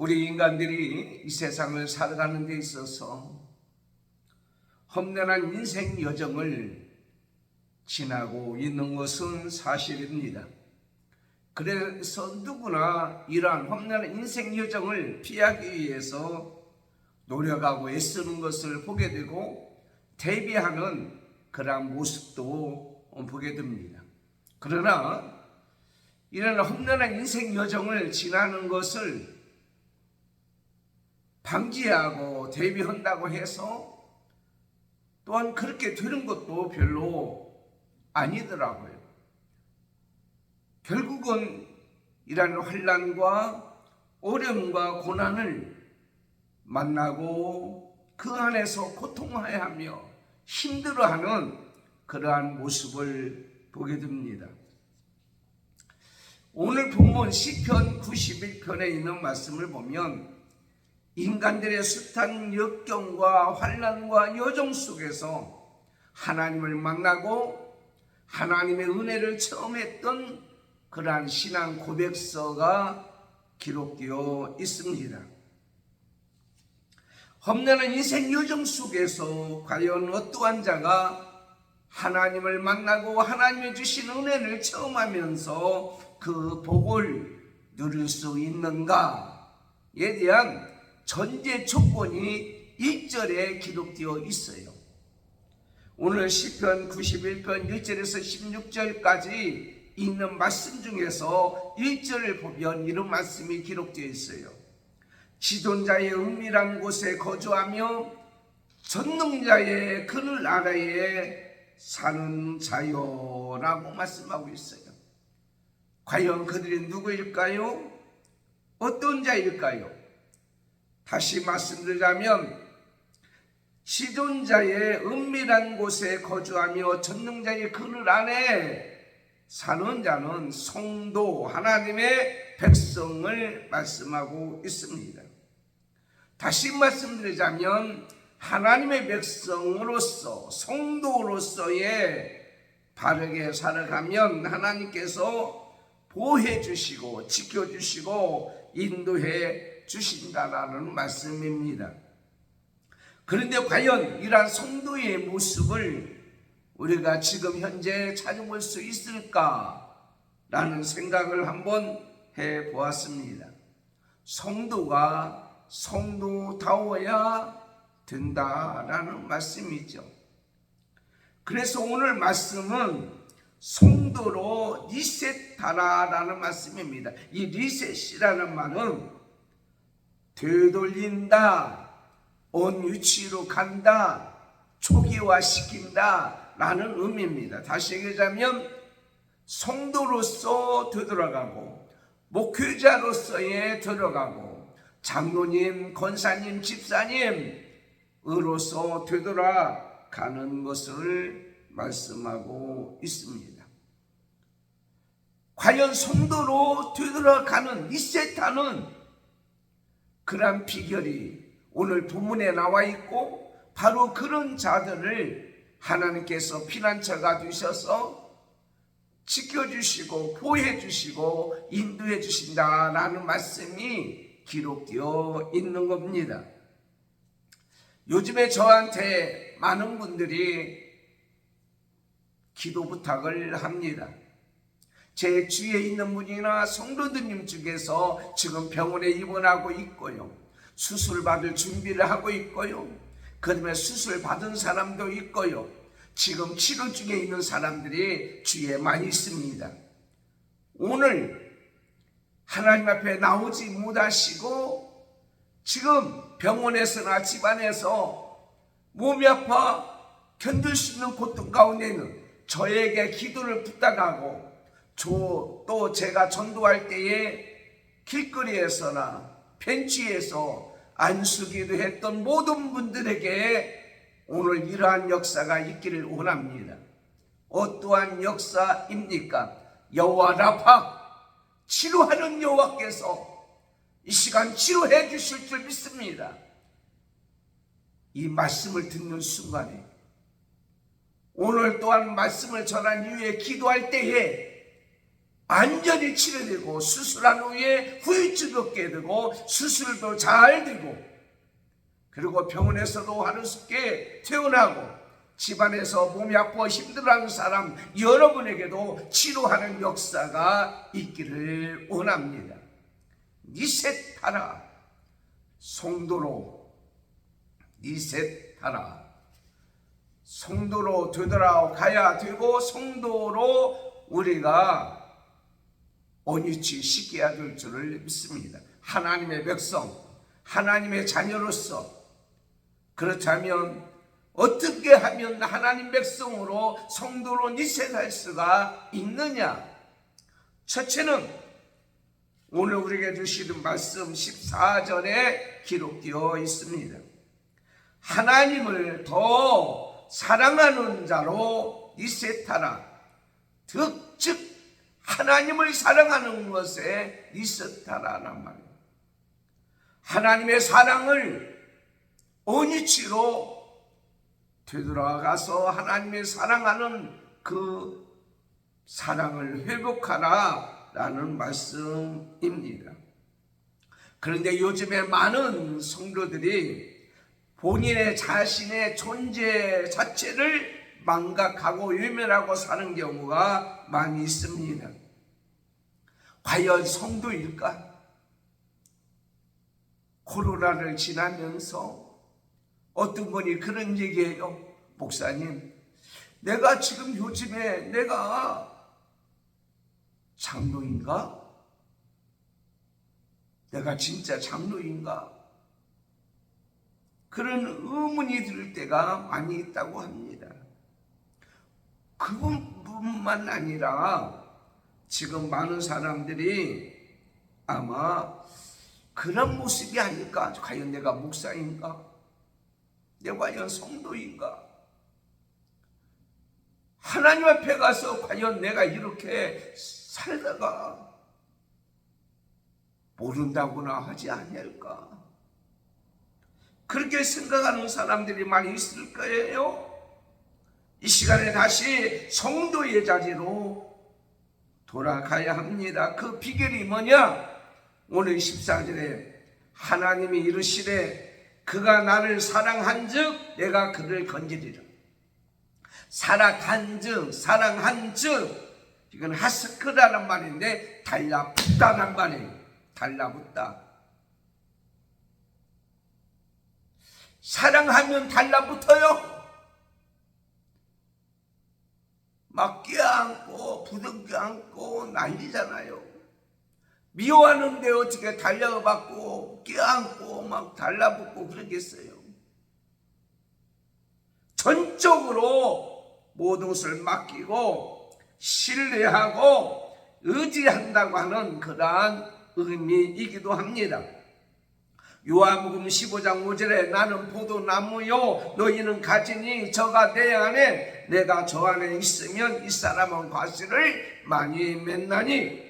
우리 인간들이 이 세상을 살아가는 데 있어서 험난한 인생 여정을 지나고 있는 것은 사실입니다. 그래서 누구나 이러한 험난한 인생 여정을 피하기 위해서 노력하고 애쓰는 것을 보게 되고 대비하는 그러한 모습도 보게 됩니다. 그러나 이런 험난한 인생 여정을 지나는 것을 방지하고 대비한다고 해서 또한 그렇게 되는 것도 별로 아니더라고요. 결국은 이러한 환난과 어려움과 고난을 만나고 그 안에서 고통하여하며 힘들어하는 그러한 모습을 보게 됩니다. 오늘 본문 시편 91편에 있는 말씀을 보면 인간들의 숱한 역경과 환난과 여정 속에서 하나님을 만나고 하나님의 은혜를 체험했던 그러한 신앙 고백서가 기록되어 있습니다. 험난한 인생 여정 속에서 과연 어떠한 자가 하나님을 만나고 하나님이 주신 은혜를 체험하면서 그 복을 누릴 수 있는가에 대한 전제 조건이 1절에 기록되어 있어요. 오늘 시편 91편 1절에서 16절까지 있는 말씀 중에서 1절을 보면 이런 말씀이 기록되어 있어요. 지존자의 은밀한 곳에 거주하며 전능자의 그늘 아래에 사는 자요라고 말씀하고 있어요. 과연 그들이 누구일까요? 어떤 자일까요? 다시 말씀드리자면 지존자의 은밀한 곳에 거주하며 전능자의 그늘 안에 사는 자는 성도 하나님의 백성을 말씀하고 있습니다. 다시 말씀드리자면 하나님의 백성으로서 성도로서의 바르게 살아가면 하나님께서 보호해 주시고 지켜주시고 인도해 주신다라는 말씀입니다. 그런데 과연 이러한 성도의 모습을 우리가 지금 현재 찾아볼 수 있을까라는 생각을 한번 해보았습니다. 성도가 성도다워야 된다라는 말씀이죠. 그래서 오늘 말씀은 성도로 리셋하라라는 말씀입니다. 이 리셋이라는 말은 되돌린다, 온 위치로 간다, 초기화시킨다 라는 의미입니다. 다시 얘기하자면 성도로서 되돌아가고 목회자로서의 되돌아가고 장로님, 권사님, 집사님으로서 되돌아가는 것을 말씀하고 있습니다. 과연 성도로 되돌아가는 리셋하는 그런 비결이 오늘 본문에 나와 있고 바로 그런 자들을 하나님께서 피난처가 되셔서 지켜주시고 보호해주시고 인도해 주신다라는 말씀이 기록되어 있는 겁니다. 요즘에 저한테 많은 분들이 기도 부탁을 합니다. 제 주위에 있는 분이나 성도들님 중에서 지금 병원에 입원하고 있고요, 수술 받을 준비를 하고 있고요, 그다음에 수술 받은 사람도 있고요, 지금 치료 중에 있는 사람들이 주위에 많이 있습니다. 오늘 하나님 앞에 나오지 못하시고 지금 병원에서나 집안에서 몸이 아파 견딜 수 있는 고통 가운데는 저에게 기도를 부탁하고 또 제가 전도할 때에 길거리에서나 벤치에서 안수기도 했던 모든 분들에게 오늘 이러한 역사가 있기를 원합니다. 어떠한 역사입니까? 여호와 라파, 치료하는 여호와께서 이 시간 치료해 주실 줄 믿습니다. 이 말씀을 듣는 순간에 오늘 또한 말씀을 전한 이후에 기도할 때에 안전이 치료되고 수술한 후에 후유증 없게 되고 수술도 잘 되고 그리고 병원에서도 하루쉽게 퇴원하고 집안에서 몸이 아파 힘들어하는 사람 여러분에게도 치료하는 역사가 있기를 원합니다. 리셋하라. 성도로 리셋하라. 성도로 되돌아가야 되고 성도로 우리가 온유치 시켜야 될 줄을 믿습니다. 하나님의 백성, 하나님의 자녀로서 그렇다면 어떻게 하면 하나님 백성으로 성도로 리셋할 수가 있느냐? 첫째는 오늘 우리에게 주시는 말씀 14절에 기록되어 있습니다. 하나님을 더 사랑하는 자로 리셋하라. 즉 하나님을 사랑하는 것에 리셋하라는 말이에요. 하나님의 사랑을 온유치로 되돌아가서 하나님의 사랑하는 그 사랑을 회복하라라는 말씀입니다. 그런데 요즘에 많은 성도들이 본인의 자신의 존재 자체를 망각하고 외면하고 사는 경우가 많이 있습니다. 과연 성도일까? 코로나를 지나면서 어떤 분이 그런 얘기해요. 목사님, 내가 지금 요즘에 내가 장로인가? 내가 진짜 장로인가? 그런 의문이 들 때가 많이 있다고 합니다. 그분뿐만 아니라 지금 많은 사람들이 아마 그런 모습이 아닐까? 과연 내가 목사인가? 내가 과연 성도인가? 하나님 앞에 가서 과연 내가 이렇게 살다가 모른다고나 하지 않을까? 그렇게 생각하는 사람들이 많이 있을 거예요. 이 시간에 다시 성도의 자리로 돌아가야 합니다. 그 비결이 뭐냐? 오늘 14절에 하나님이 이르시되 그가 나를 사랑한즉 내가 그를 건지리라. 사랑한즉 이건 하스크라는 말인데 달라붙다는 말이에요. 달라붙다. 사랑하면 달라붙어요. 막 껴안고 부둥켜 안고 난리잖아요. 미워하는데 어떻게 달려받고 껴안고 막 달라붙고 그러겠어요. 전적으로 모든 것을 맡기고 신뢰하고 의지한다고 하는 그러한 의미이기도 합니다. 요한복음 15장 5절에 나는 포도나무요 너희는 가지니 저가 내 안에 내가 저 안에 있으면 이 사람은 과실을 많이 맺나니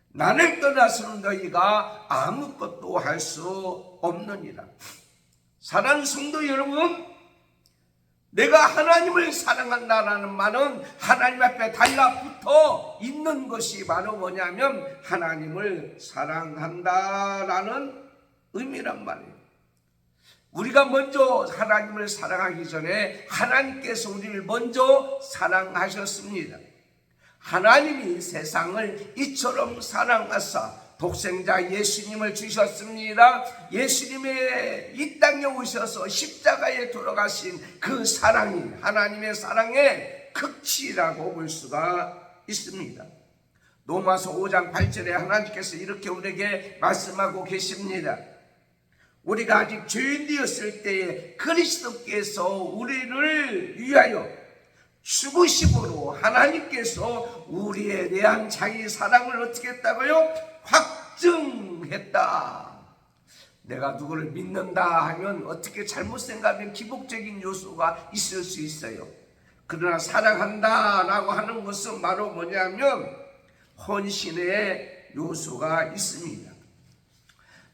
나를 떠나서는 너희가 아무것도 할 수 없느니라. 사랑하는 성도 여러분, 내가 하나님을 사랑한다라는 말은 하나님 앞에 달라붙어 있는 것이 바로 뭐냐면 하나님을 사랑한다라는 의미란 말이에요. 우리가 먼저 하나님을 사랑하기 전에 하나님께서 우리를 먼저 사랑하셨습니다. 하나님이 세상을 이처럼 사랑하사 독생자 예수님을 주셨습니다. 예수님의 이 땅에 오셔서 십자가에 돌아가신 그 사랑이 하나님의 사랑의 극치라고 볼 수가 있습니다. 로마서 5장 8절에 하나님께서 이렇게 우리에게 말씀하고 계십니다. 우리가 아직 죄인되었을 때에 그리스도께서 우리를 위하여 죽으심으로 하나님께서 우리에 대한 자기 사랑을 어떻게 했다고요? 확증했다. 내가 누구를 믿는다 하면 어떻게 잘못 생각하면 기복적인 요소가 있을 수 있어요. 그러나 사랑한다 라고 하는 것은 바로 뭐냐면 헌신의 요소가 있습니다.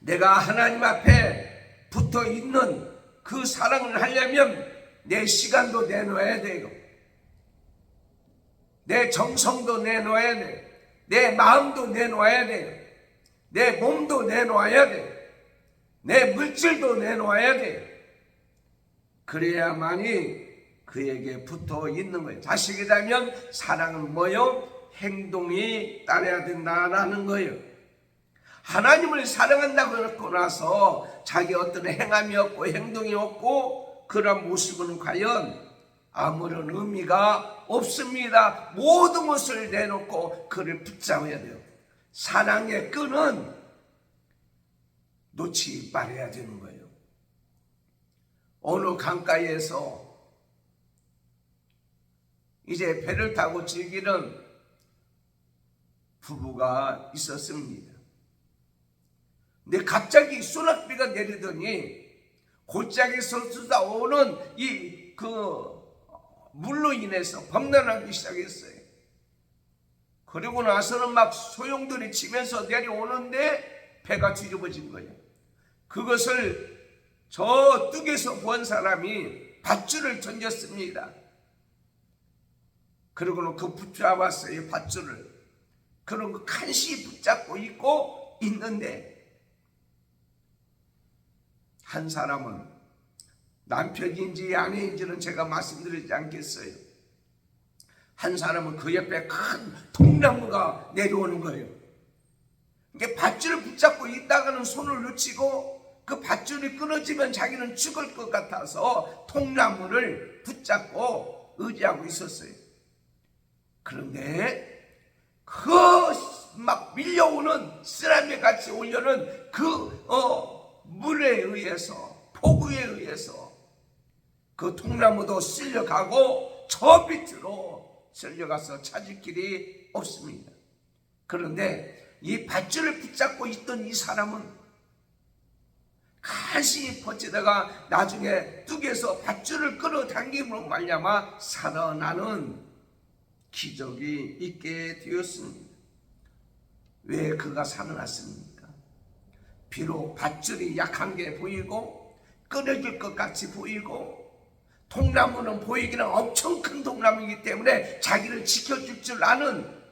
내가 하나님 앞에 붙어 있는 그 사랑을 하려면 내 시간도 내놓아야 돼요. 내 정성도 내놓아야 돼. 내 마음도 내놓아야 돼. 내 몸도 내놓아야 돼. 내 물질도 내놓아야 돼. 그래야만이 그에게 붙어 있는 거예요. 자식이라면 사랑은 뭐요? 행동이 따라야 된다라는 거예요. 하나님을 사랑한다고 그러고 나서 자기 어떤 행함이 없고 행동이 없고 그런 모습은 과연 아무런 의미가 없습니다. 모든 것을 내놓고 그를 붙잡아야 돼요. 사랑의 끈은 놓지 말아야 되는 거예요. 어느 강가에서 이제 배를 타고 즐기는 부부가 있었습니다. 근데 갑자기 소낙비가 내리더니 골짜기에서 쏟아오는 물로 인해서 범람하기 시작했어요. 그리고 나서는 막 소용돌이 치면서 내려오는데 배가 뒤집어진 거예요. 그것을 저 뚝에서 본 사람이 밧줄을 던졌습니다. 그리고는 그 붙잡았어요, 밧줄을. 그런 거 간신히 붙잡고 있는데 한 사람은 남편인지 아내인지는 제가 말씀드리지 않겠어요. 한 사람은 그 옆에 큰 통나무가 내려오는 거예요. 이게 밧줄을 붙잡고 있다가는 손을 놓치고 그 밧줄이 끊어지면 자기는 죽을 것 같아서 통나무를 붙잡고 의지하고 있었어요. 그런데 막 밀려오는 쓰라미 같이 올려는 물에 의해서, 폭우에 의해서 그 통나무도 쓸려가고 저 밑으로 쓸려가서 찾을 길이 없습니다. 그런데 이 밧줄을 붙잡고 있던 이 사람은 간신히 버티다가 나중에 뚝에서 밧줄을 끌어당김으로 말미암아 살아나는 기적이 있게 되었습니다. 왜 그가 살아났습니까? 비록 밧줄이 약한 게 보이고 끊어질 것 같이 보이고 통나무는 보이기는 엄청 큰 통나무이기 때문에 자기를 지켜줄 줄 아는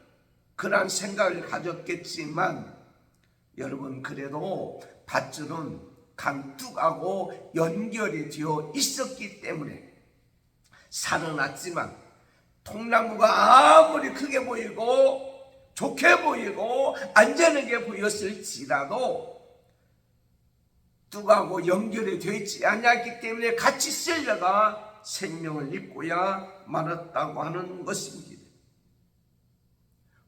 그런 생각을 가졌겠지만 여러분, 그래도 밧줄은 강둑하고 연결이 되어 있었기 때문에 살아났지만 통나무가 아무리 크게 보이고 좋게 보이고 안전하게 보였을지라도 뚝하고 연결이 되지 않았기 때문에 같이 쓸려가 생명을 잃고야 말았다고 하는 것입니다.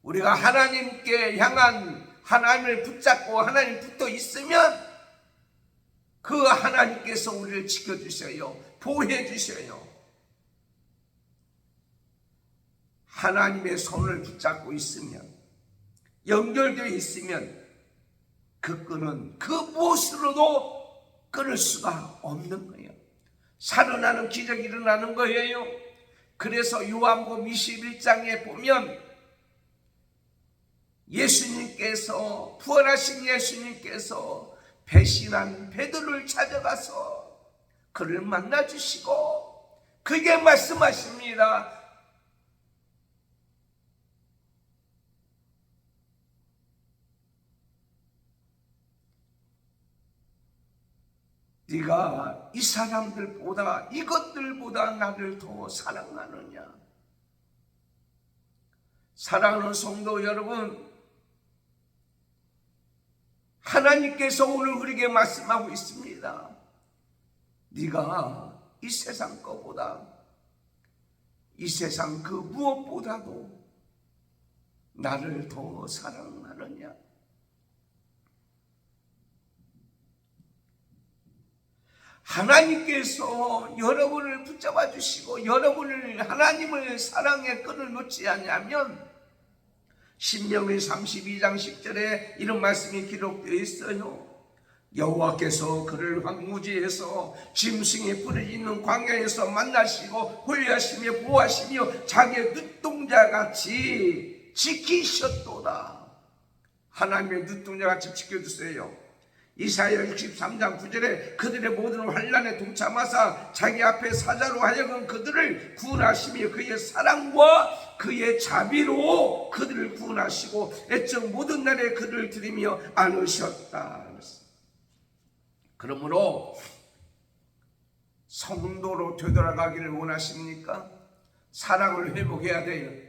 우리가 하나님께 향한 하나님을 붙잡고 하나님 붙어 있으면 그 하나님께서 우리를 지켜주셔요. 보호해 주셔요. 하나님의 손을 붙잡고 있으면, 연결되어 있으면 그 끈은 그 무엇으로도 끊을 수가 없는 거예요. 살아나는 기적이 일어나는 거예요. 그래서 요한복음 21장에 보면 예수님께서, 부활하신 예수님께서 배신한 베드로를 찾아가서 그를 만나주시고 그게 말씀하십니다. 네가 이 사람들보다, 이것들보다 나를 더 사랑하느냐? 사랑하는 성도 여러분, 하나님께서 오늘 우리에게 말씀하고 있습니다. 네가 이 세상 것보다, 이 세상 그 무엇보다도 나를 더 사랑하느냐? 하나님께서 여러분을 붙잡아 주시고 여러분을 하나님을 사랑의 끈을 놓지 않으면 신명기 32장 10절에 이런 말씀이 기록되어 있어요. 여호와께서 그를 황무지에서 짐승이 뿔이 있는 광야에서 만나시고 보호하시며 보호하시며 자기의 눈동자같이 지키셨도다. 하나님의 눈동자같이 지켜주세요. 이사야 63장 9절에 그들의 모든 환난에 동참하사 자기 앞에 사자로 하여금 그들을 구원하시며 그의 사랑과 그의 자비로 그들을 구원하시고 애적 모든 날에 그들을 드리며 안으셨다. 그러므로 성도로 되돌아가기를 원하십니까? 사랑을 회복해야 돼요.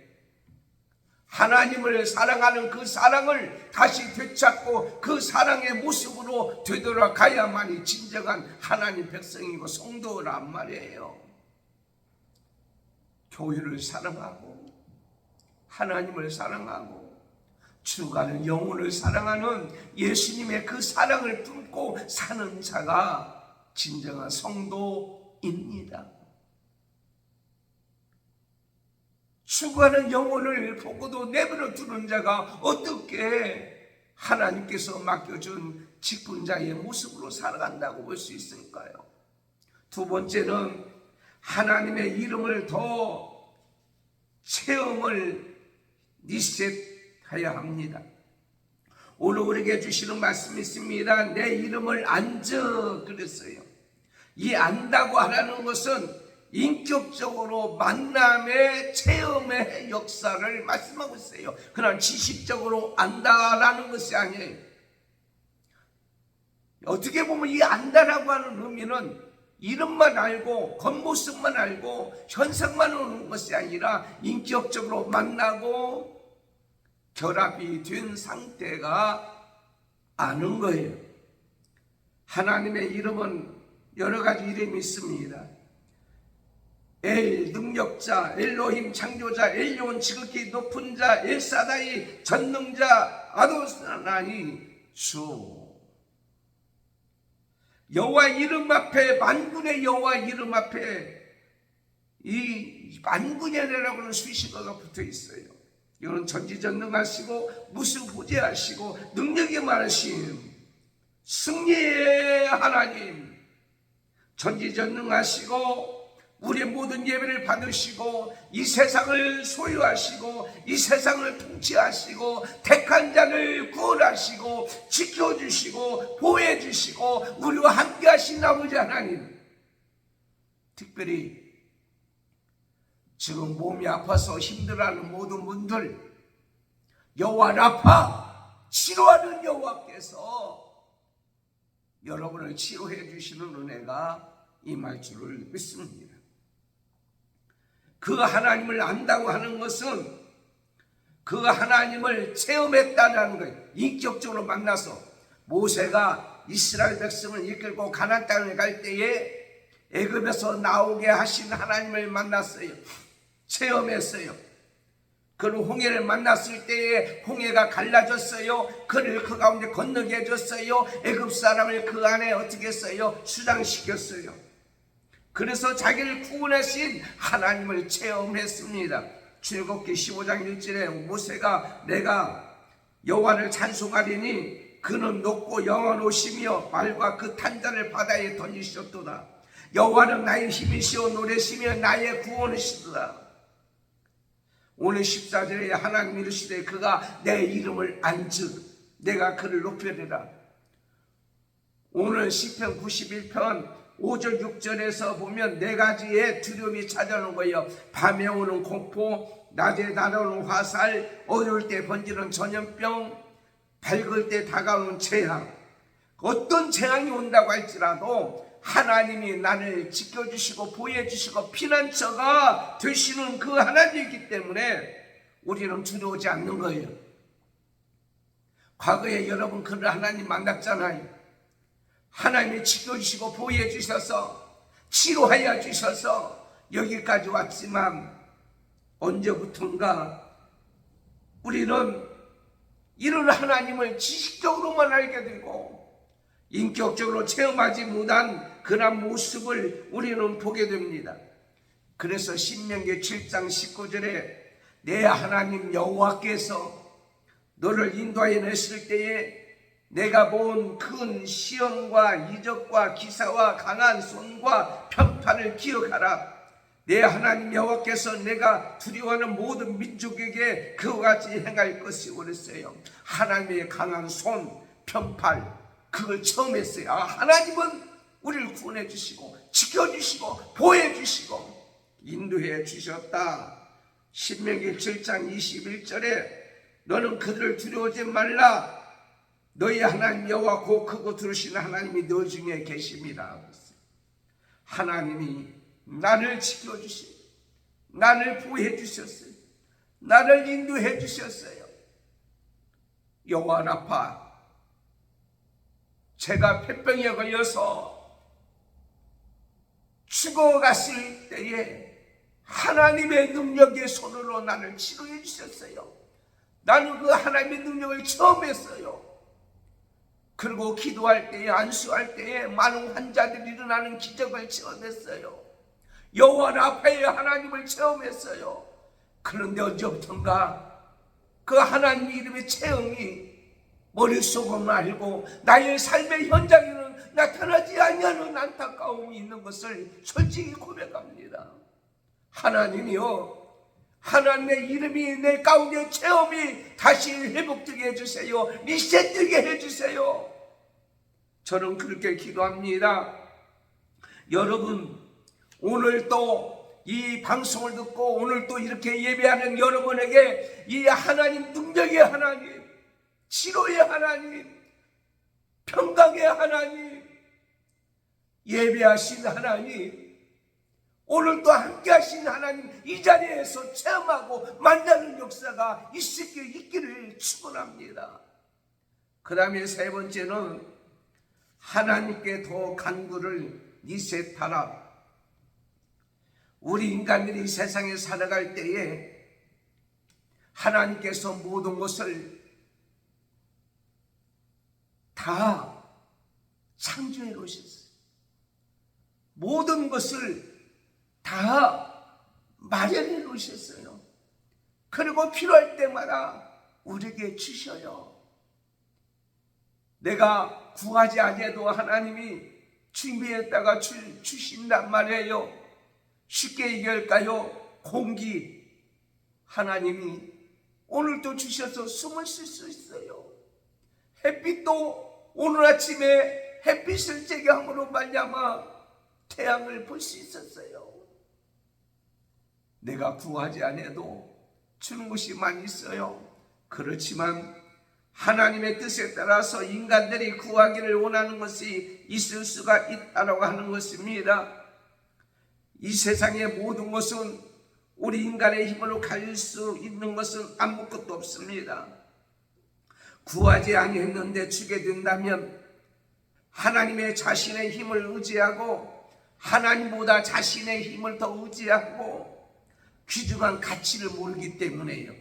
하나님을 사랑하는 그 사랑을 다시 되찾고 그 사랑의 모습으로 되돌아가야만이 진정한 하나님 백성이고 성도란 말이에요. 교회를 사랑하고 하나님을 사랑하고 죽어가는 영혼을 사랑하는 예수님의 그 사랑을 품고 사는 자가 진정한 성도입니다. 죽어가는 영혼을 보고도 내버려 두는 자가 어떻게 하나님께서 맡겨준 직분자의 모습으로 살아간다고 볼 수 있을까요? 두 번째는 하나님의 이름을 더 체험을 리셋해야 합니다. 오늘 우리에게 주시는 말씀이 있습니다. 내 이름을 안적 그랬어요. 이 안다고 하라는 것은 인격적으로 만남의 체험의 역사를 말씀하고 있어요. 그냥 지식적으로 안다라는 것이 아니에요. 어떻게 보면 이 안다라고 하는 의미는 이름만 알고 겉모습만 알고 현상만 오는 것이 아니라 인격적으로 만나고 결합이 된 상태가 아는 거예요. 하나님의 이름은 여러 가지 이름이 있습니다. 엘 능력자, 엘로힘 창조자, 엘yon 지극히 높은 자, 엘사다이 전능자, 아도나니 주. 여호와 이름 앞에 만군의 여호와 이름 앞에 이 만군이라고 하는 수식어가 붙어 있어요. 이거는 전지전능하시고 무수부재하시고 능력이 많으신 승리의 하나님, 전지전능하시고 우리의 모든 예배를 받으시고 이 세상을 소유하시고 이 세상을 통치하시고 택한 자를 구원하시고 지켜주시고 보호해주시고 우리와 함께 하신 아버지 하나님, 특별히 지금 몸이 아파서 힘들어하는 모든 분들, 여호와 라파 치료하는 여호와께서 여러분을 치료해 주시는 은혜가 임할 줄을 믿습니다. 그 하나님을 안다고 하는 것은 그 하나님을 체험했다는 거예요. 인격적으로 만나서 모세가 이스라엘 백성을 이끌고 가나안 땅에 갈 때에 애굽에서 나오게 하신 하나님을 만났어요. 체험했어요. 그는 홍해를 만났을 때에 홍해가 갈라졌어요. 그를 그 가운데 건너게 해줬어요. 애굽 사람을 그 안에 어떻게 했어요? 수장시켰어요. 그래서 자기를 구원하신 하나님을 체험했습니다. 출애굽기 15장 1절에 모세가 내가 여호와를 찬송하리니 그는 높고 영원하시며 말과 그 탄자를 바다에 던지셨도다. 여호와는 나의 힘이시오 노래시며 나의 구원이시도다. 오늘 14절에 하나님 이르시되 그가 내 이름을 안즉 내가 그를 높여리라. 오늘 시편 91편 5절 6절에서 보면 네 가지의 두려움이 찾아오는 거예요. 밤에 오는 공포, 낮에 날아오는 화살, 어두울 때 번지는 전염병, 밝을 때 다가오는 재앙. 어떤 재앙이 온다고 할지라도 하나님이 나를 지켜주시고 보호해주시고 피난처가 되시는 그 하나님이기 때문에 우리는 두려워하지 않는 거예요. 과거에 여러분 그런 하나님 만났잖아요. 하나님이 지켜주시고 보호해 주셔서 치료하여 주셔서 여기까지 왔지만 언제부턴가 우리는 이런 하나님을 지식적으로만 알게 되고 인격적으로 체험하지 못한 그런 모습을 우리는 보게 됩니다. 그래서 신명기 7장 19절에 내 하나님 여호와께서 너를 인도하여 냈을 때에 내가 본 큰 시험과 이적과 기사와 강한 손과 편파를 기억하라. 내 하나님 여호와께서 내가 두려워하는 모든 민족에게 그와 같이 행할 것이 그랬어요. 하나님의 강한 손, 편팔, 그걸 처음 했어요. 하나님은 우리를 구원해 주시고 지켜주시고 보호해 주시고 인도해 주셨다. 신명기 7장 21절에 너는 그들을 두려워하지 말라. 너희 하나님 여호와 곧 크고 두루신 하나님이 너 중에 계심이라. 하나님이 나를 지켜주시고 나를 보호해 주셨어요. 나를 인도해 주셨어요. 여호와 라파, 제가 폐병에 걸려서 죽어갔을 때에 하나님의 능력의 손으로 나를 치료해 주셨어요. 나는 그 하나님의 능력을 처음 했어요. 그리고 기도할 때에 안수할 때에 많은 환자들이 일어나는 기적을 체험했어요. 여호와 라파의 하나님을 체험했어요. 그런데 언제부턴가 그 하나님 이름의 체험이 머릿속으로 알고 나의 삶의 현장에는 나타나지 않는 안타까움이 있는 것을 솔직히 고백합니다. 하나님이요, 하나님의 이름이 내 가운데 체험이 다시 회복되게 해주세요. 리셋되게 해주세요. 저는 그렇게 기도합니다. 여러분, 오늘 또 이 방송을 듣고 오늘 또 이렇게 예배하는 여러분에게 이 하나님 능력의 하나님, 치료의 하나님, 평강의 하나님, 예배하신 하나님, 오늘 또 함께 하신 하나님 이 자리에서 체험하고 만나는 역사가 있기를 축원합니다. 그 다음에 세 번째는 하나님께 더 간구를 리셋하라. 우리 인간들이 이 세상에 살아갈 때에 하나님께서 모든 것을 다 창조해 놓으셨어요. 모든 것을 다 마련해 놓으셨어요. 그리고 필요할 때마다 우리에게 주셔요. 내가 구하지 않아도 하나님이 준비했다가 주신단 말이에요. 쉽게 얘기할까요? 공기, 하나님이 오늘도 주셔서 숨을 쉴 수 있어요. 햇빛도 오늘 아침에 햇빛을 쬐게 함으로 말미암아 태양을 볼 수 있었어요. 내가 구하지 않아도 주는 것이 많이 있어요. 그렇지만 하나님의 뜻에 따라서 인간들이 구하기를 원하는 것이 있을 수가 있다고 하는 것입니다. 이 세상의 모든 것은 우리 인간의 힘으로 가질 수 있는 것은 아무것도 없습니다. 구하지 아니했는데 주게 된다면 하나님의 자신의 힘을 의지하고 하나님보다 자신의 힘을 더 의지하고 귀중한 가치를 모르기 때문에요.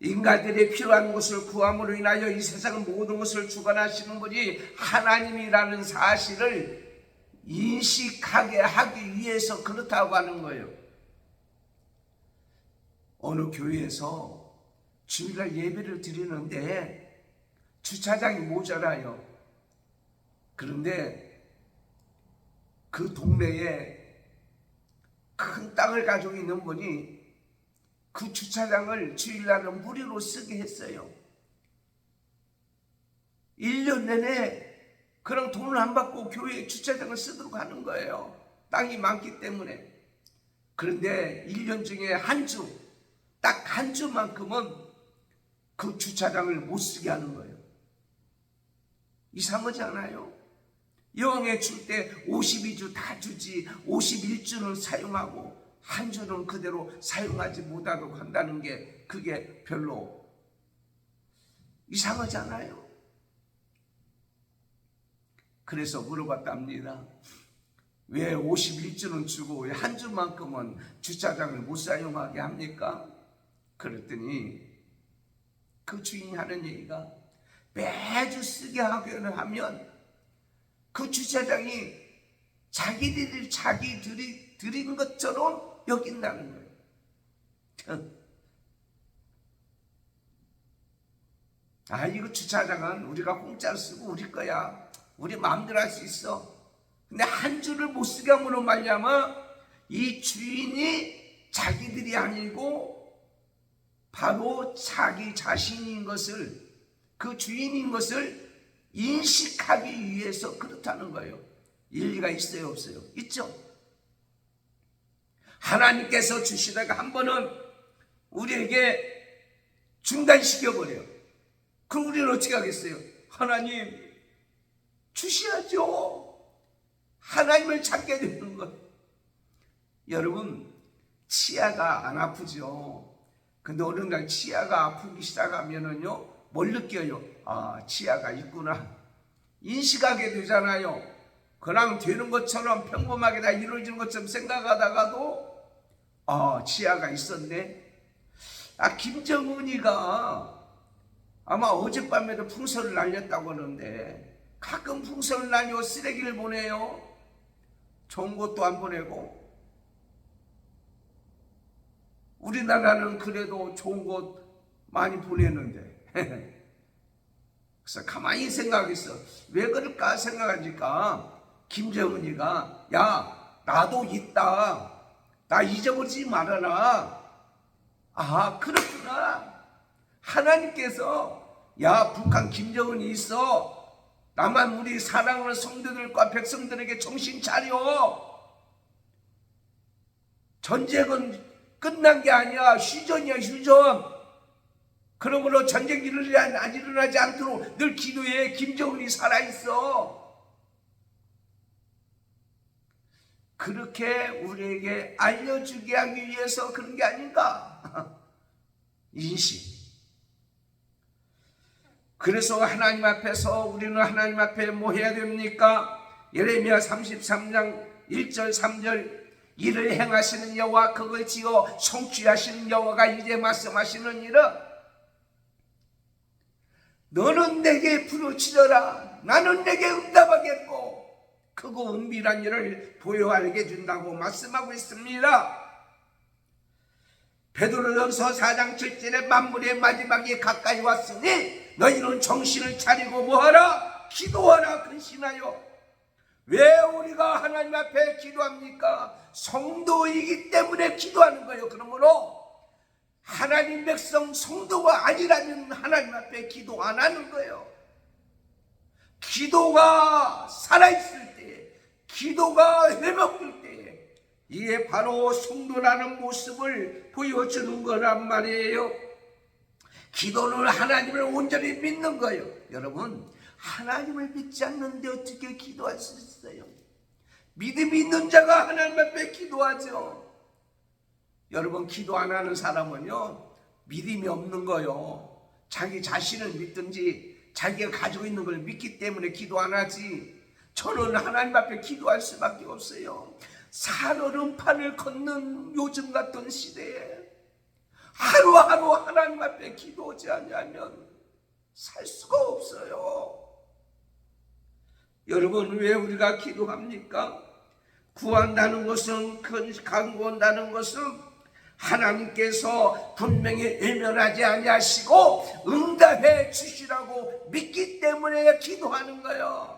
인간들이 필요한 것을 구함으로 인하여 이 세상 모든 것을 주관하시는 분이 하나님이라는 사실을 인식하게 하기 위해서 그렇다고 하는 거예요. 어느 교회에서 주일날 예배를 드리는데 주차장이 모자라요. 그런데 그 동네에 큰 땅을 가지고 있는 분이 그 주차장을 주일날은 무료로 쓰게 했어요. 1년 내내 그런 돈을 안 받고 교회 주차장을 쓰도록 하는 거예요. 땅이 많기 때문에. 그런데 1년 중에 한 주, 딱 한 주만큼은 그 주차장을 못 쓰게 하는 거예요. 이상하지 않아요? 여왕에 줄 때 52주 다 주지 51주는 사용하고 한 주는 그대로 사용하지 못하도록 한다는 게 그게 별로 이상하지 않아요? 그래서 물어봤답니다. 왜 51주는 주고 왜 한 주만큼은 주차장을 못 사용하게 합니까? 그랬더니 그 주인이 하는 얘기가 매주 쓰게 하기를 하면 그 주차장이 자기들이 드린 것처럼 여긴다는 거예요. 이거 주차장은 우리가 공짜로 쓰고 우리 거야. 우리 마음대로 할 수 있어. 근데 한 주를 못 쓰게 함으로 말미암아 이 주인이 자기들이 아니고 바로 자기 자신인 것을, 그 주인인 것을 인식하기 위해서 그렇다는 거예요. 일리가 있어요, 없어요? 있죠. 하나님께서 주시다가 한 번은 우리에게 중단시켜버려요. 그럼 우리는 어떻게 하겠어요? 하나님 주셔야죠. 하나님을 찾게 되는 것. 여러분, 치아가 안 아프죠. 근데 어느 날 치아가 아프기 시작하면은요, 뭘 느껴요? 아, 치아가 있구나. 인식하게 되잖아요. 그냥 되는 것처럼 평범하게 다 이루어지는 것처럼 생각하다가도 아, 치아가 있었네. 아, 김정은이가 아마 어젯밤에도 풍선을 날렸다고 하는데 가끔 풍선을 날려 쓰레기를 보내요. 좋은 것도 안 보내고. 우리나라는 그래도 좋은 것 많이 보내는데 그래서 가만히 생각했어. 왜 그럴까 생각하니까 김정은이가 야, 나도 있다. 나 잊어버리지 말아라. 아, 그렇구나. 하나님께서 야, 북한 김정은이 있어. 나만 우리 사랑하는 성도들과 백성들에게 정신 차려. 전쟁은 끝난 게 아니야. 휴전이야, 휴전. 그러므로 전쟁이 일어나지 않도록 늘 기도해. 김정은이 살아있어. 그렇게 우리에게 알려주게 하기 위해서 그런 게 아닌가? 인식. 그래서 하나님 앞에서 우리는 하나님 앞에 뭐 해야 됩니까? 예레미야 33장 1절 3절 이를 행하시는 여호와 그걸 지어 성취하시는 여호와가 이제 말씀하시는 일은 너는 내게 부르짖어라. 나는 내게 응답하겠고 크고 은밀한 일을 보여하게 준다고 말씀하고 있습니다. 베드로전서 4장 7절에 만물의 마지막이 가까이 왔으니 너희는 정신을 차리고 뭐하라? 기도하라. 근신하여. 왜 우리가 하나님 앞에 기도합니까? 성도이기 때문에 기도하는 거예요. 그러므로 하나님 백성 성도가 아니라면 하나님 앞에 기도 안 하는 거예요. 기도가 살아있을 때, 기도가 해먹을 때, 이게 바로 성도라는 모습을 보여주는 거란 말이에요. 기도는 하나님을 온전히 믿는 거예요. 여러분, 하나님을 믿지 않는데 어떻게 기도할 수 있어요? 믿음이 있는 자가 하나님 앞에 기도하죠. 여러분, 기도 안 하는 사람은요, 믿음이 없는 거예요. 자기 자신을 믿든지 자기가 가지고 있는 걸 믿기 때문에 기도 안 하지. 저는 하나님 앞에 기도할 수밖에 없어요. 살얼음판을 걷는 요즘 같은 시대에 하루하루 하나님 앞에 기도하지 않으면 살 수가 없어요. 여러분, 왜 우리가 기도합니까? 구한다는 것은, 간구한다는 것은 하나님께서 분명히 외면하지 아니하시고 응답해 주시라고 믿기 때문에 기도하는 거예요.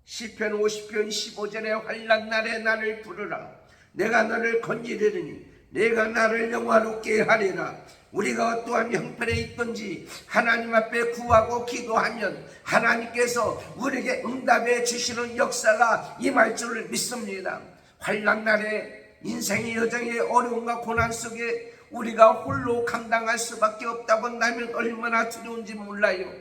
시편 50편 15절에 환난날에 나를 부르라. 내가 너를 건지리니 내가 나를 영화롭게 하리라. 우리가 어떠한 형편에 있든지 하나님 앞에 구하고 기도하면 하나님께서 우리에게 응답해 주시는 역사가 임할 줄을 믿습니다. 환난날에 인생의 여정의 어려움과 고난 속에 우리가 홀로 감당할 수밖에 없다고 한다면 얼마나 두려운지 몰라요.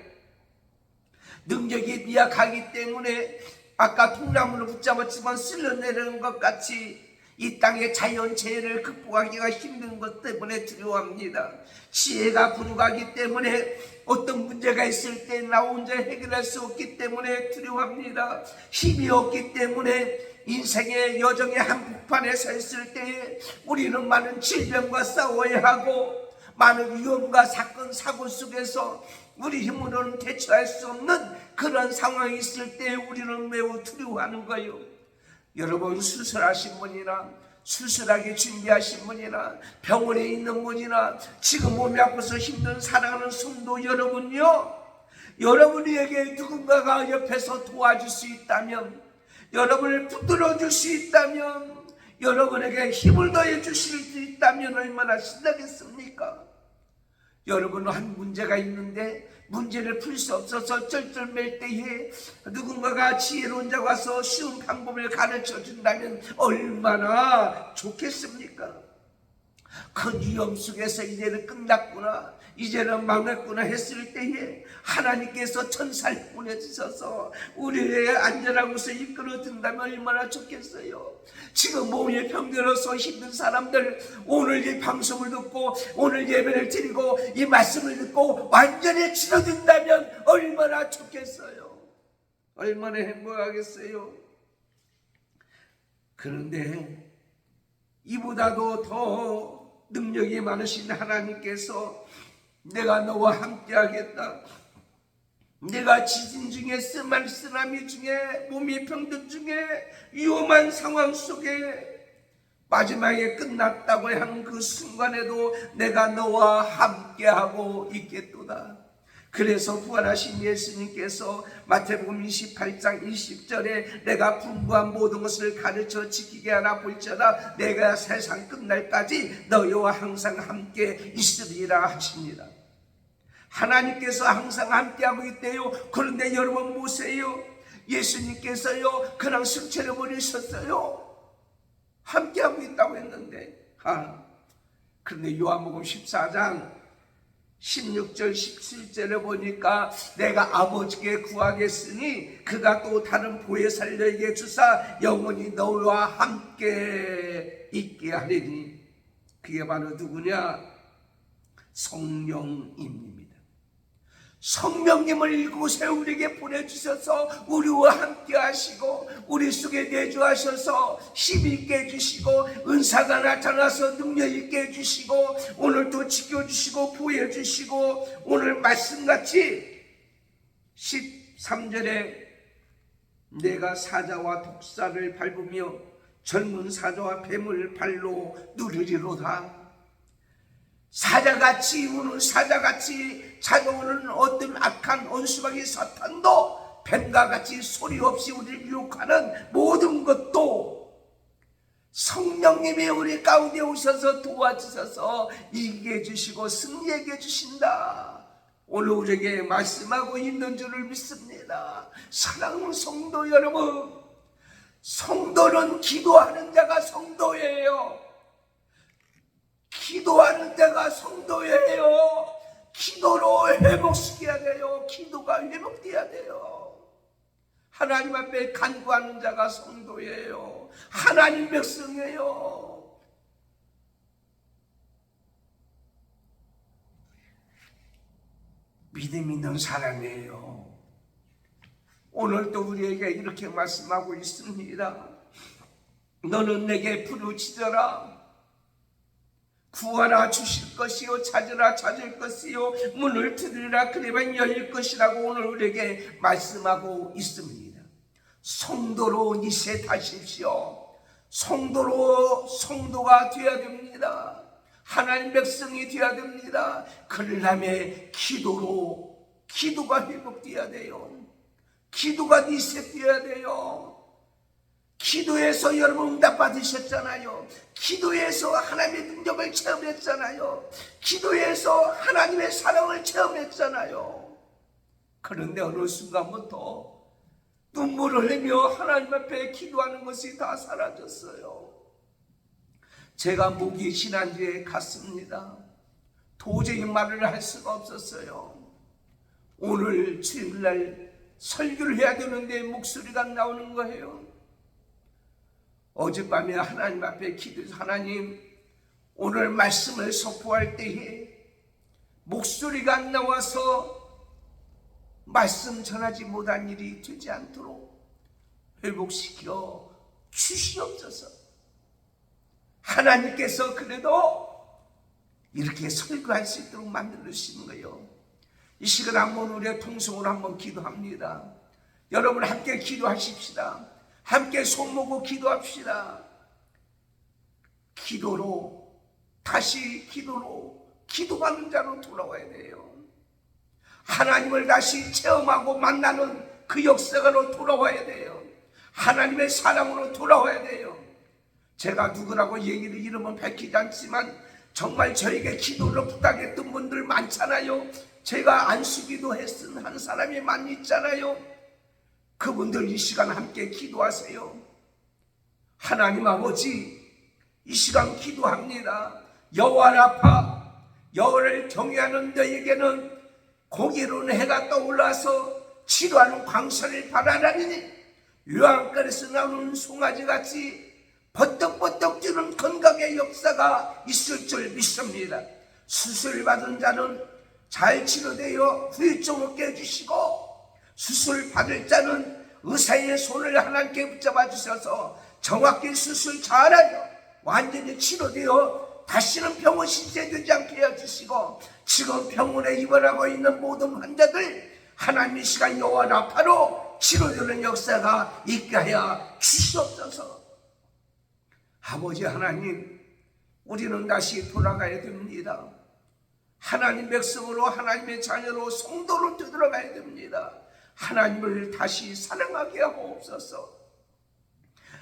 능력이 미약하기 때문에 아까 통나무를 붙잡았지만 쓸려내리는 것 같이 이 땅의 자연재해를 극복하기가 힘든 것 때문에 두려워합니다. 지혜가 부족하기 때문에 어떤 문제가 있을 때 나 혼자 해결할 수 없기 때문에 두려워합니다. 힘이 없기 때문에 인생의 여정의 한복판에 서 있을 때에 우리는 많은 질병과 싸워야 하고 많은 위험과 사건 사고 속에서 우리 힘으로는 대처할 수 없는 그런 상황이 있을 때 우리는 매우 두려워하는 거예요. 여러분, 수술하신 분이나 수술하기 준비하신 분이나 병원에 있는 분이나 지금 몸이 아파서 힘든 사랑하는 성도 여러분요, 여러분에게 누군가가 옆에서 도와줄 수 있다면, 여러분을 붙들어 줄 수 있다면, 여러분에게 힘을 더해 주실 수 있다면 얼마나 신나겠습니까? 여러분, 한 문제가 있는데 문제를 풀 수 없어서 쩔쩔맬 때에 누군가가 지혜로운 자가 와서 쉬운 방법을 가르쳐 준다면 얼마나 좋겠습니까? 그 위험 속에서 이제는 끝났구나, 이제는 망했구나 했을 때에 하나님께서 천사를 보내주셔서 우리의 안전한 곳에 이끌어 준다면 얼마나 좋겠어요. 지금 몸이 병들어서 힘든 사람들, 오늘 이 방송을 듣고 오늘 예배를 드리고 이 말씀을 듣고 완전히 치료된다면 얼마나 좋겠어요. 얼마나 행복하겠어요. 그런데 이보다도 더 능력이 많으신 하나님께서 내가 너와 함께 하겠다, 내가 지진 중에 쓰나미 중에 몸이 병든 중에 위험한 상황 속에 마지막에 끝났다고 한 그 순간에도 내가 너와 함께하고 있겠도다. 그래서 부활하신 예수님께서 마태복음 28장 20절에 내가 분부한 모든 것을 가르쳐 지키게 하라 볼지어다 내가 세상 끝날까지 너희와 항상 함께 있으리라 하십니다. 하나님께서 항상 함께하고 있대요. 그런데 여러분 보세요. 예수님께서요 그냥 승천해 버리셨어요. 함께하고 있다고 했는데 그런데 요한복음 14장 16절 17절에 보니까 내가 아버지께 구하겠으니 그가 또 다른 보혜사를 너에게 주사 영원히 너와 함께 있게 하리니 그게 바로 누구냐? 성령님입니다. 성령님을 이곳에 우리에게 보내주셔서 우리와 함께 하시고 우리 속에 내주하셔서 힘있게 해주시고 은사가 나타나서 능력 있게 해주시고 오늘도 지켜주시고 보여주시고 오늘 말씀같이 13절에 내가 사자와 독사를 밟으며 젊은 사자와 뱀을 발로 누르리로다. 사자같이 우는 사자같이 찾아오는 어떤 악한 원수마귀 사탄도 뱀과 같이 소리 없이 우리를 유혹하는 모든 것도 성령님이 우리 가운데 오셔서 도와주셔서 이기게 해주시고 승리하게 해주신다. 오늘 우리에게 말씀하고 있는 줄을 믿습니다. 사랑하는 성도 여러분, 성도는 기도하는 자가 성도예요. 기도하는 자가 성도예요. 기도로 회복시켜야 돼요. 기도가 회복돼야 돼요. 하나님 앞에 간구하는 자가 성도예요. 하나님 백성이에요. 믿음 있는 사람이에요. 오늘도 우리에게 이렇게 말씀하고 있습니다. 너는 내게 부르짖어라. 구하라 주실 것이요 찾으라 찾을 것이요 문을 두드리라 그러면 열릴 것이라고 오늘 우리에게 말씀하고 있습니다. 성도로 니셋하십시오. 성도가 되어야 됩니다. 하나님 백성이 되어야 됩니다. 그러려면 기도가 회복되어야 돼요. 기도가 니셋되어야 돼요. 기도에서 여러분 응답 받으셨잖아요. 기도에서 하나님의 능력을 체험했잖아요. 기도에서 하나님의 사랑을 체험했잖아요. 그런데 어느 순간부터 눈물을 흘리며 하나님 앞에 기도하는 것이 다 사라졌어요. 제가 목이 지난주에 갔습니다. 도저히 말을 할 수가 없었어요. 오늘 주일날 설교를 해야 되는데 목소리가 안 나오는 거예요. 어젯밤에 하나님 앞에 기도해서 하나님 오늘 말씀을 선포할 때에 목소리가 안 나와서 말씀 전하지 못한 일이 되지 않도록 회복시켜 주시옵소서. 하나님께서 그래도 이렇게 설교할 수 있도록 만들어주시는 거예요. 이 시간 한번 우리의 통성으로 한번 기도합니다. 여러분 함께 기도하십시다. 함께 손모고 기도합시다. 다시 기도하는 자로 돌아와야 돼요. 하나님을 다시 체험하고 만나는 그 역사로 돌아와야 돼요. 하나님의 사랑으로 돌아와야 돼요. 제가 누구라고 이름은 밝히지 않지만 정말 저에게 기도를 부탁했던 분들 많잖아요. 제가 안수기도 했은 한 사람이 많이 있잖아요. 그분들 이 시간 함께 기도하세요. 하나님 아버지, 이 시간 기도합니다. 여호와 라파, 여호와를 경외하는 너에게는 공의로운 해가 떠올라서 치료하는 광선을 바라라니 요한gar에서 나오는 송아지같이 버떡버떡 뛰는 건강의 역사가 있을 줄 믿습니다. 수술받은 자는 잘 치료되어 후유증 없게 해주시고, 수술 받을 자는 의사의 손을 하나님께 붙잡아 주셔서 정확히 수술 잘하여 완전히 치료되어 다시는 병원 신세되지 않게 해주시고, 지금 병원에 입원하고 있는 모든 환자들 하나님 이 시간 여호와 라파로 치료되는 역사가 있게 하여 주시옵소서. 아버지 하나님, 우리는 다시 돌아가야 됩니다. 하나님 백성으로, 하나님의 자녀로, 성도로 되돌아가야 됩니다. 하나님을 다시 사랑하게 하옵소서.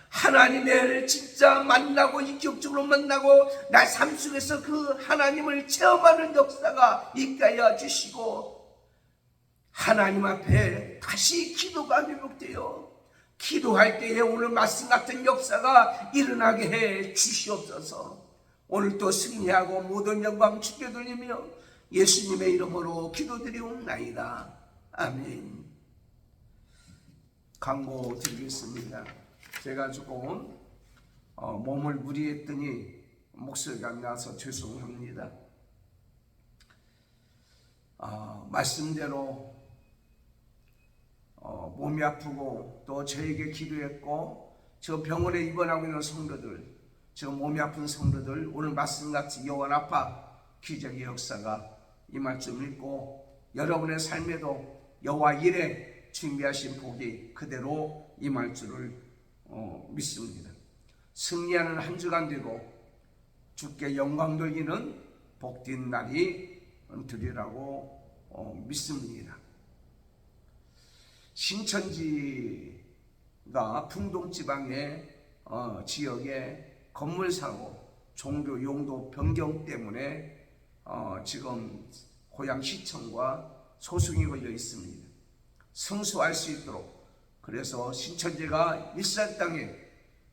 하나님을 진짜 만나고 인격적으로 만나고 나 삶 속에서 그 하나님을 체험하는 역사가 있게 하여 주시고, 하나님 앞에 다시 기도가 회복되어 기도할 때에 오늘 말씀 같은 역사가 일어나게 해 주시옵소서. 오늘 또 승리하고 모든 영광 주께 돌리며 예수님의 이름으로 기도드리옵나이다. 아멘. 광고 드리겠습니다. 제가 조금 몸을 무리했더니 목소리가 안 나서 죄송합니다. 말씀대로 몸이 아프고 또 저에게 기도했고 지금 병원에 입원하고 있는 성도들, 지금 몸이 아픈 성도들, 오늘 말씀같이 여호와 라파 기적의 역사가 임할 줄 믿고, 여러분의 삶에도 여호와 일에 준비하신 복이 그대로 임할 줄을 믿습니다. 승리하는 한 주간 되고 주께 영광 돌리는 복된 날이 되리라고 믿습니다. 신천지가 풍동지방의 지역에 건물사고 종교 용도 변경 때문에 지금 고양시청과 소송이 걸려 있습니다. 승소할 수 있도록, 그래서 신천지가 일산 땅에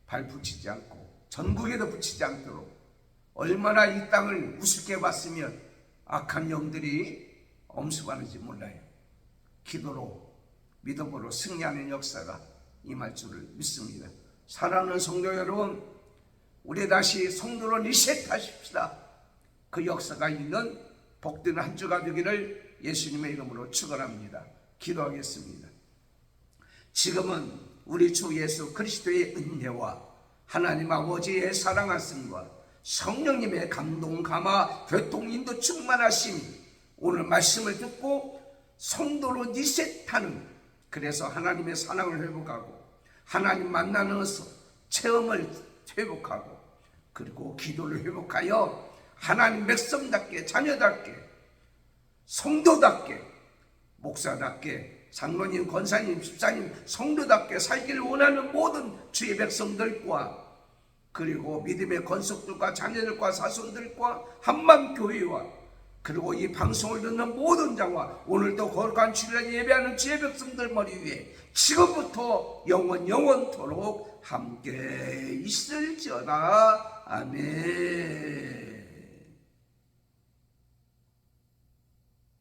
발 붙이지 않고 전국에도 붙이지 않도록, 얼마나 이 땅을 우습게 봤으면 악한 영들이 엄습하는지 몰라요. 기도로, 믿음으로 승리하는 역사가 임할 줄을 믿습니다. 사랑하는 성도 여러분, 우리 다시 성도로 리셋하십시다. 그 역사가 있는 복된 한 주가 되기를 예수님의 이름으로 축원합니다. 기도하겠습니다. 지금은 우리 주 예수 그리스도의 은혜와 하나님 아버지의 사랑하심과 성령님의 감동, 감화, 교통, 인도 충만하심이 오늘 말씀을 듣고 성도로 리셋하는, 그래서 하나님의 사랑을 회복하고 하나님 만나는 체험을 회복하고 그리고 기도를 회복하여 하나님 백성답게, 자녀답게, 성도답게, 목사답게, 장로님, 권사님, 집사님, 성도답게 살기를 원하는 모든 주의 백성들과 그리고 믿음의 권속들과 자녀들과 사손들과 한맘교회와 그리고 이 방송을 듣는 모든 자와 오늘도 거룩한 주일날 예배하는 주의 백성들 머리 위에 지금부터 영원토록 함께 있을지어다. 아멘.